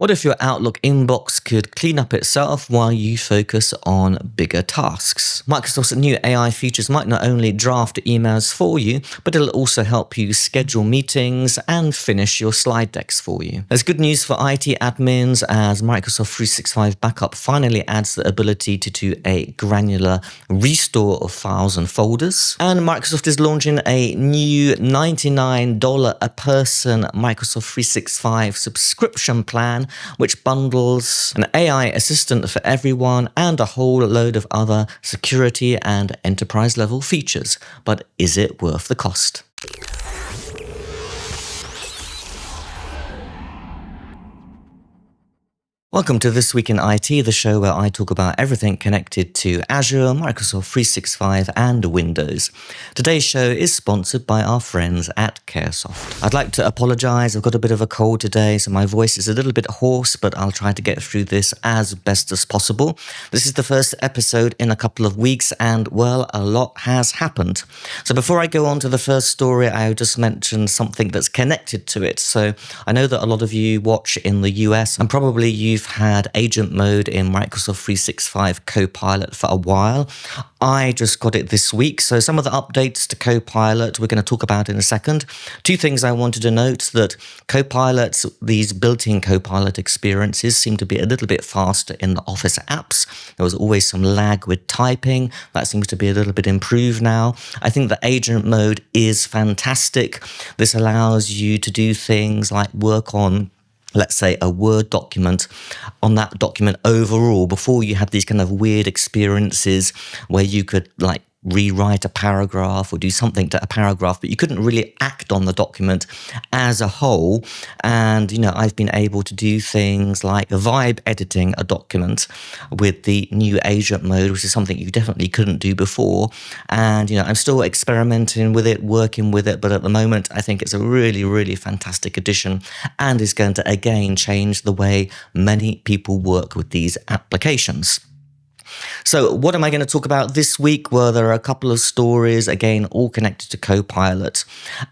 What if your Outlook inbox could clean up itself while you focus on bigger tasks? Microsoft's new AI features might not only draft emails for you, but it'll also help you schedule meetings and finish your slide decks for you. There's good news for IT admins as Microsoft 365 Backup finally adds the ability to do a granular restore of files and folders. And Microsoft is launching a new $99 a person Microsoft 365 subscription plan, which bundles an AI assistant for everyone and a whole load of other security and enterprise level features. But is it worth the cost? Welcome to This Week in IT, the show where I talk about everything connected to Azure, Microsoft 365 and Windows. Today's show is sponsored by our friends at Caresoft. I'd like to apologize, I've got a bit of a cold today, so my voice is a little bit hoarse, but I'll try to get through this as best as possible. This is the first episode in a couple of weeks and, well, a lot has happened. So before I go on to the first story, I'll just mention something that's connected to it. So I know that a lot of you watch in the US and probably you've had agent mode in Microsoft 365 Copilot for a while. I just got it this week, so some of the updates to Copilot we're going to talk about in a second. Two things I wanted to note: that Copilot, these built-in Copilot experiences seem to be a little bit faster in the Office apps. There was always some lag with typing. That seems to be a little bit improved now. I think the agent mode is fantastic. This allows you to do things like work on, let's say, a Word document. On that document overall, before you had these kind of weird experiences where you could like rewrite a paragraph or do something to a paragraph, but you couldn't really act on the document as a whole. And, I've been able to do things like vibe editing a document with the new agent mode, which is something you definitely couldn't do before. And, I'm still experimenting with it, working with it, but at the moment, I think it's a really, really fantastic addition and is going to, again, change the way many people work with these applications. So what am I going to talk about this week? Well, there are a couple of stories, again, all connected to Copilot.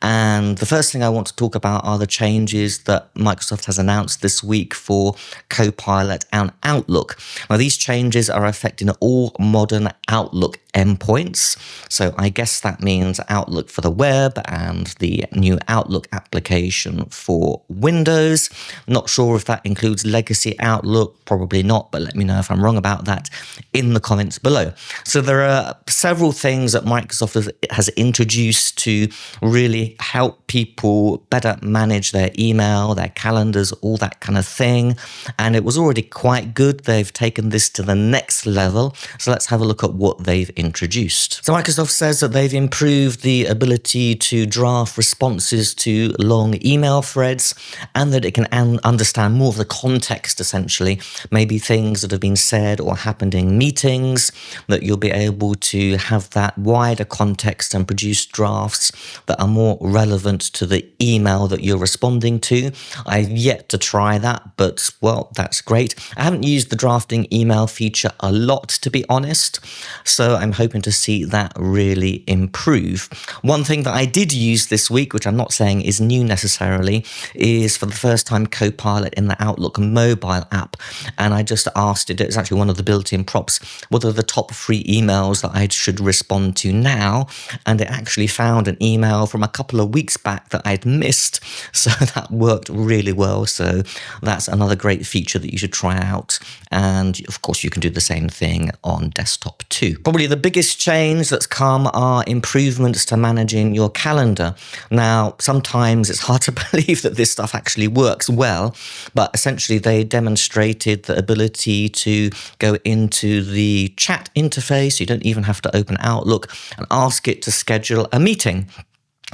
And the first thing I want to talk about are the changes that Microsoft has announced this week for Copilot and Outlook. Now, these changes are affecting all modern Outlook endpoints. So I guess that means Outlook for the web and the new Outlook application for Windows. Not sure if that includes legacy Outlook, probably not, but let me know if I'm wrong about that in the comments below. So there are several things that Microsoft has introduced to really help people better manage their email, their calendars, all that kind of thing. And it was already quite good. They've taken this to the next level. So let's have a look at what they've introduced. So Microsoft says that they've improved the ability to draft responses to long email threads and that it can understand more of the context, essentially, maybe things that have been said or happened in meetings, that you'll be able to have that wider context and produce drafts that are more relevant to the email that you're responding to. I've yet to try that, but well, that's great. I haven't used the drafting email feature a lot, to be honest, so I'm hoping to see that really improve. One thing that I did use this week, which I'm not saying is new necessarily, is for the first time Copilot in the Outlook mobile app, and I just asked it, it's actually one of the built-in props, what are the top 3 emails that I should respond to now? And it actually found an email from a couple of weeks back that I'd missed. So that worked really well. So that's another great feature that you should try out. And of course, you can do the same thing on desktop too. Probably the biggest change that's come are improvements to managing your calendar. Now, sometimes it's hard to believe that this stuff actually works well, but essentially they demonstrated the ability to go into the chat interface. You don't even have to open Outlook and ask it to schedule a meeting.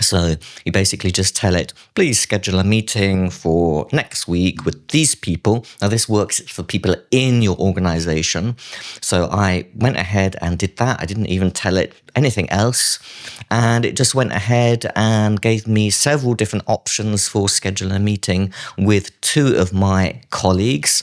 So you basically just tell it, please schedule a meeting for next week with these people. Now this works for people in your organization. So I went ahead and did that. I didn't even tell it anything else. And it just went ahead and gave me several different options for scheduling a meeting with 2 of my colleagues.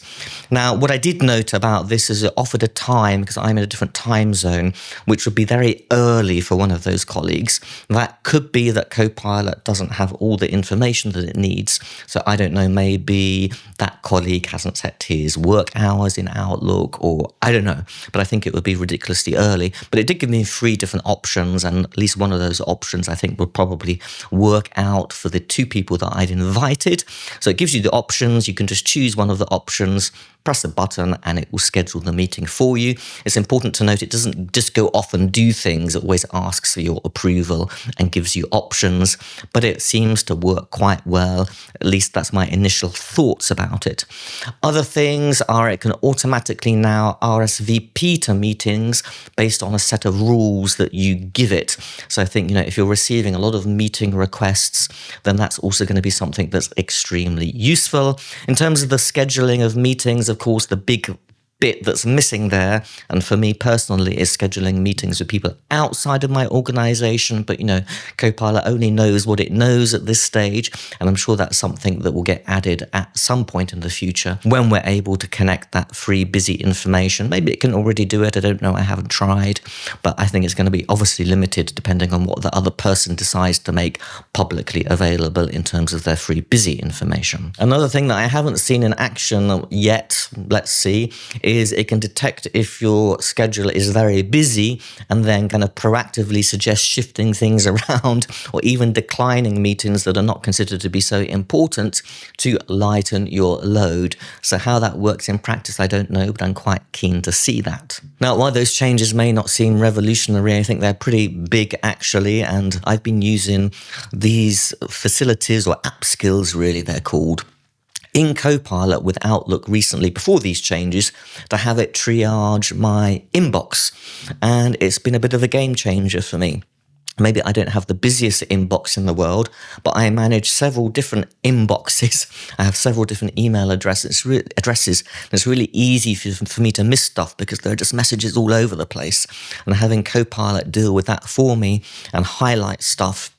Now, what I did note about this is it offered a time, because I'm in a different time zone, which would be very early for one of those colleagues. That could be that that Copilot doesn't have all the information that it needs. So I don't know, maybe that colleague hasn't set his work hours in Outlook, or I don't know, but I think it would be ridiculously early. But it did give me 3 different options, and at least one of those options I think would probably work out for the 2 people that I'd invited. So it gives you the options. You can just choose one of the options, press a button, and it will schedule the meeting for you. It's important to note it doesn't just go off and do things. It always asks for your approval and gives you options, but it seems to work quite well. At least that's my initial thoughts about it. Other things are it can automatically now RSVP to meetings based on a set of rules that you give it. So I think, if you're receiving a lot of meeting requests, then that's also going to be something that's extremely useful. In terms of the scheduling of meetings, of course, the big bit that's missing there, and for me personally, is scheduling meetings with people outside of my organization. But Copilot only knows what it knows at this stage, and I'm sure that's something that will get added at some point in the future when we're able to connect that free busy information. Maybe it can already do it, I don't know, I haven't tried, but I think it's going to be obviously limited depending on what the other person decides to make publicly available in terms of their free busy information. Another thing that I haven't seen in action yet, let's see, is it can detect if your schedule is very busy and then kind of proactively suggest shifting things around or even declining meetings that are not considered to be so important to lighten your load. So how that works in practice, I don't know, but I'm quite keen to see that. Now, while those changes may not seem revolutionary, I think they're pretty big actually, and I've been using these facilities, or app skills really they're called, in Copilot with Outlook recently, before these changes, to have it triage my inbox. And it's been a bit of a game changer for me. Maybe I don't have the busiest inbox in the world, but I manage several different inboxes. I have several different email addresses. It's really easy for me to miss stuff because there are just messages all over the place. And having Copilot deal with that for me and highlight stuff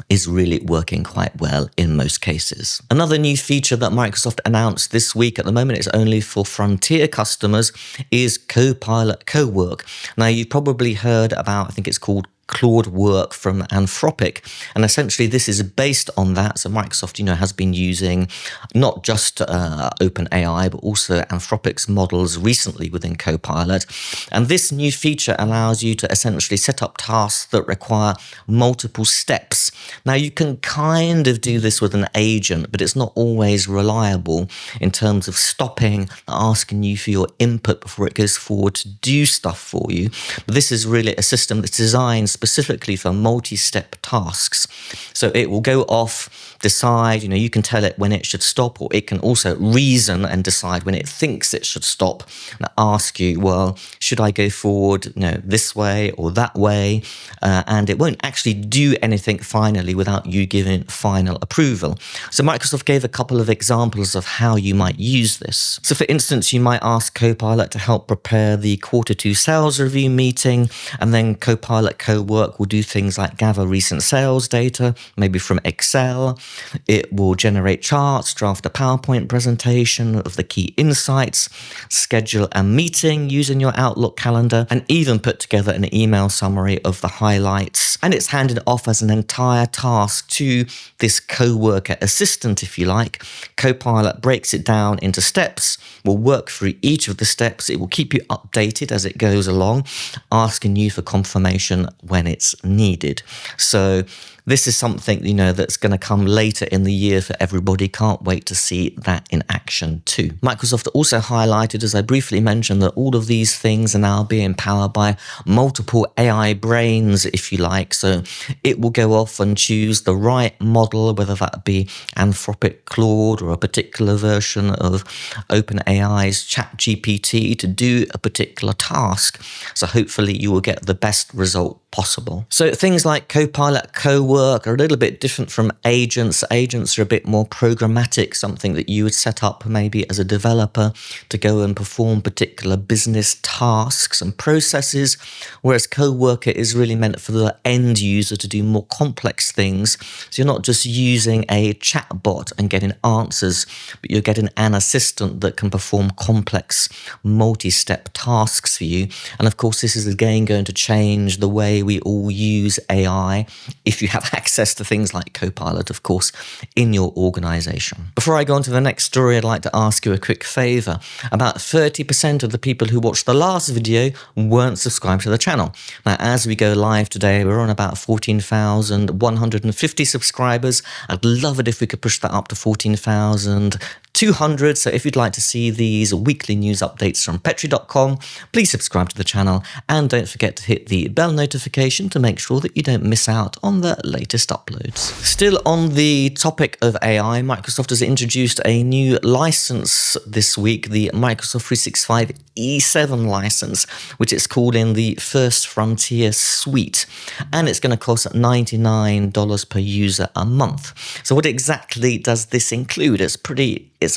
is really working quite well in most cases. Another new feature that Microsoft announced this week, at the moment it's only for Frontier customers, is Copilot Cowork. Now, you've probably heard about, I think it's called Claude Work from Anthropic, and essentially this is based on that. So Microsoft, has been using not just OpenAI, but also Anthropic's models recently within Copilot. And this new feature allows you to essentially set up tasks that require multiple steps. Now, you can kind of do this with an agent, but it's not always reliable in terms of stopping, asking you for your input before it goes forward to do stuff for you. But this is really a system that's designed specifically for multi-step tasks. So it will go off, decide, you can tell it when it should stop, or it can also reason and decide when it thinks it should stop and ask you, well, should I go forward, this way or that way? And it won't actually do anything finally without you giving final approval. So Microsoft gave a couple of examples of how you might use this. So for instance, you might ask Copilot to help prepare the Q2 sales review meeting, and then Copilot Cowork will do things like gather recent sales data, maybe from Excel. It will generate charts, draft a PowerPoint presentation of the key insights, schedule a meeting using your Outlook calendar, and even put together an email summary of the highlights. And it's handed off as an entire task to this coworker assistant, if you like. Copilot breaks it down into steps, will work through each of the steps. It will keep you updated as it goes along, asking you for confirmation when it's needed. So this is something, that's going to come later in the year for everybody. Can't wait to see that in action too. Microsoft also highlighted, as I briefly mentioned, that all of these things are now being powered by multiple AI brains, if you like. So it will go off and choose the right model, whether that be Anthropic Claude or a particular version of OpenAI's ChatGPT, to do a particular task. So hopefully you will get the best result possible. So things like Copilot Cowork are a little bit different from agents. Agents are a bit more programmatic, something that you would set up maybe as a developer to go and perform particular business tasks and processes, whereas Coworker is really meant for the end user to do more complex things. So you're not just using a chatbot and getting answers, but you're getting an assistant that can perform complex multi-step tasks for you. And of course, this is again going to change the way we all use AI. If you have have access to things like Copilot, of course, in your organization. Before I go on to the next story, I'd like to ask you a quick favor. About 30% of the people who watched the last video weren't subscribed to the channel. Now, as we go live today, we're on about 14,150 subscribers. I'd love it if we could push that up to 14,200. So if you'd like to see these weekly news updates from Petri.com, please subscribe to the channel and don't forget to hit the bell notification to make sure that you don't miss out on the latest uploads. Still on the topic of AI, Microsoft has introduced a new license this week, the Microsoft 365 E7 license, which it's called in the First Frontier Suite, and it's going to cost $99 per user a month. So what exactly does this include? It's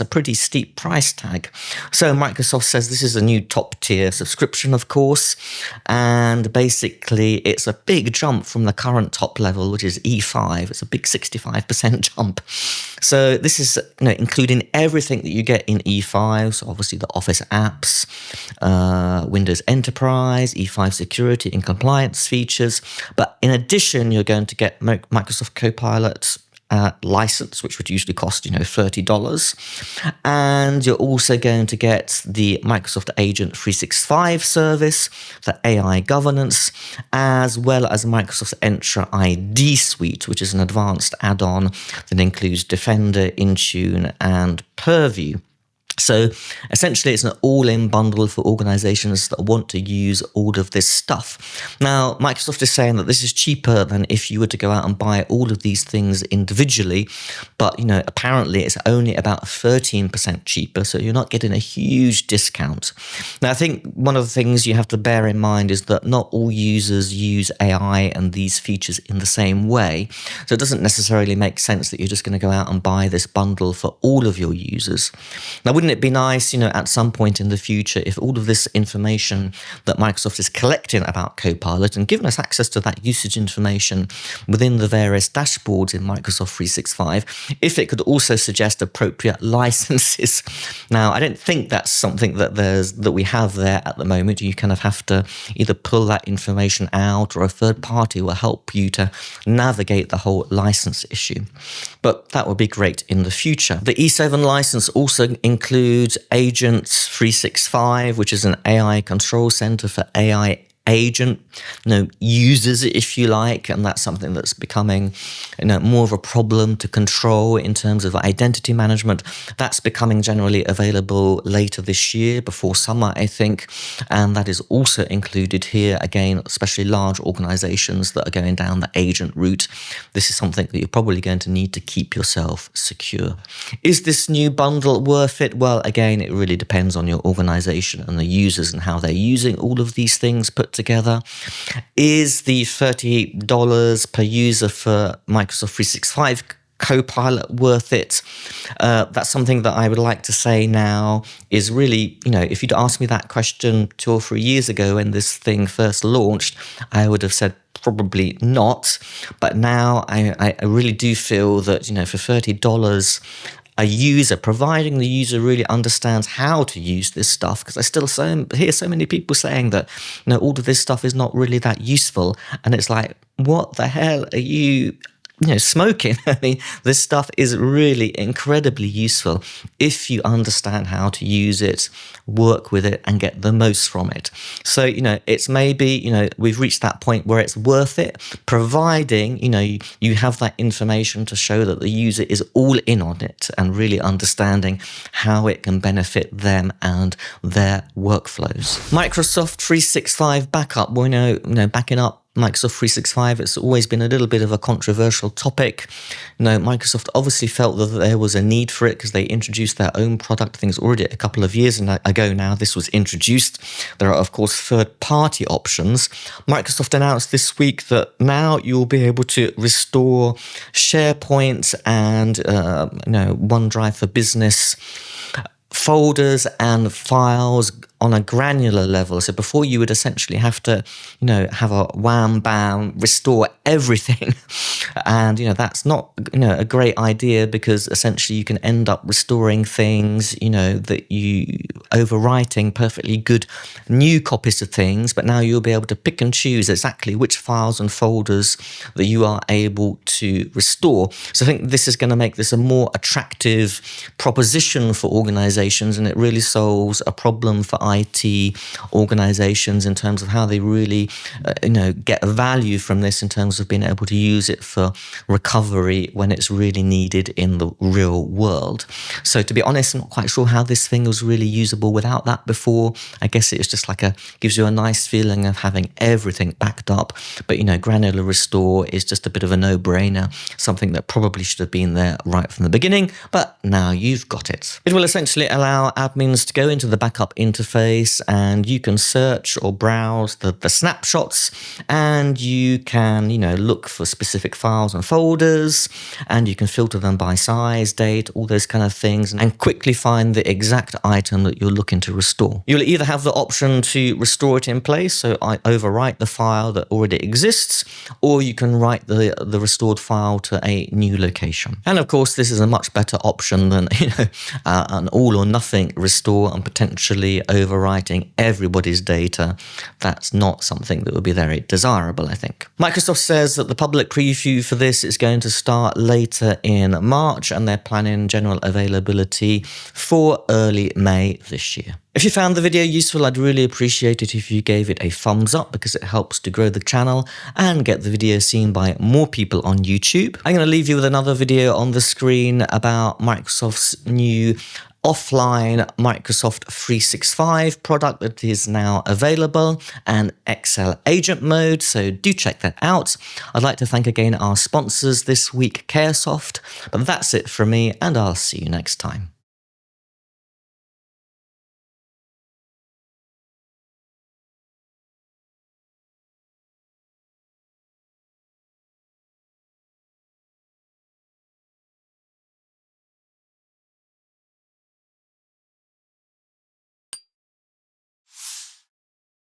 a pretty steep price tag. So Microsoft says this is a new top tier subscription, of course, and basically it's a big jump from the current top level, which is E5. It's a big 65% jump. So this is including everything that you get in E5, so obviously the Office apps, Windows Enterprise, E5 security and compliance features. But in addition, you're going to get Microsoft Copilot license, which would usually cost $30, and you're also going to get the Microsoft Agent 365 service for AI governance, as well as Microsoft's Entra ID suite, which is an advanced add-on that includes Defender, Intune, and Purview. So essentially, it's an all-in bundle for organizations that want to use all of this stuff. Now, Microsoft is saying that this is cheaper than if you were to go out and buy all of these things individually. But, apparently it's only about 13% cheaper. So you're not getting a huge discount. Now, I think one of the things you have to bear in mind is that not all users use AI and these features in the same way. So it doesn't necessarily make sense that you're just going to go out and buy this bundle for all of your users. Now, wouldn't it be nice, at some point in the future, if all of this information that Microsoft is collecting about Copilot and giving us access to that usage information within the various dashboards in Microsoft 365, if it could also suggest appropriate licenses. Now, I don't think that's something that we have there at the moment. You kind of have to either pull that information out, or a third party will help you to navigate the whole license issue. But that would be great in the future. The E7 license also includes Agent 365, which is an AI control center for AI agent, users, if you like, and that's something that's becoming, more of a problem to control in terms of identity management. That's becoming generally available later this year, before summer, I think, and that is also included here. Again, especially large organizations that are going down the agent route. This is something that you're probably going to need to keep yourself secure. Is this new bundle worth it? Well, again, it really depends on your organization and the users and how they're using all of these things put together. Is the $30 per user for Microsoft 365 Copilot worth it? That's something that I would like to say now is really, if you'd asked me that question 2 or 3 years ago when this thing first launched, I would have said probably not. But now I really do feel that, for $30 a user, providing the user really understands how to use this stuff, because I still hear so many people saying that all of this stuff is not really that useful, and it's like, what the hell are you smoking? I mean, this stuff is really incredibly useful if you understand how to use it, work with it, and get the most from it. So, it's maybe, we've reached that point where it's worth it, providing, you have that information to show that the user is all in on it and really understanding how it can benefit them and their workflows. Microsoft 365 backup, backing up Microsoft 365, it's always been a little bit of a controversial topic. Microsoft obviously felt that there was a need for it because they introduced their own product. I think it's already a couple of years ago now this was introduced. There are, of course, third-party options. Microsoft announced this week that now you'll be able to restore SharePoint and OneDrive for Business folders and files on a granular level. So before you would essentially have to, have a wham bam restore everything. And, that's not, a great idea, because essentially you can end up restoring things, that you overwriting perfectly good new copies of things, but now you'll be able to pick and choose exactly which files and folders that you are able to restore. So I think this is going to make this a more attractive proposition for organizations, and it really solves a problem for IT organizations in terms of how they really, get value from this in terms of being able to use it for recovery when it's really needed in the real world. So to be honest, I'm not quite sure how this thing was really usable without that before. I guess it's just gives you a nice feeling of having everything backed up. But, granular restore is just a bit of a no-brainer, something that probably should have been there right from the beginning, but now you've got it. It will essentially allow admins to go into the backup interface, and you can search or browse the snapshots, and you can, look for specific files and folders, and you can filter them by size, date, all those kind of things, and quickly find the exact item that you're looking to restore. You'll either have the option to restore it in place, so I overwrite the file that already exists, or you can write the restored file to a new location. And of course, this is a much better option than, an all or nothing restore and potentially overwriting everybody's data. That's not something that would be very desirable, I think. Microsoft says that the public preview for this is going to start later in March, and they're planning general availability for early May this year. If you found the video useful, I'd really appreciate it if you gave it a thumbs up, because it helps to grow the channel and get the video seen by more people on YouTube. I'm going to leave you with another video on the screen about Microsoft's new offline Microsoft 365 product that is now available, and Excel agent mode, so do check that out. I'd like to thank again our sponsors this week, Caresoft, but that's it from me, and I'll see you next time.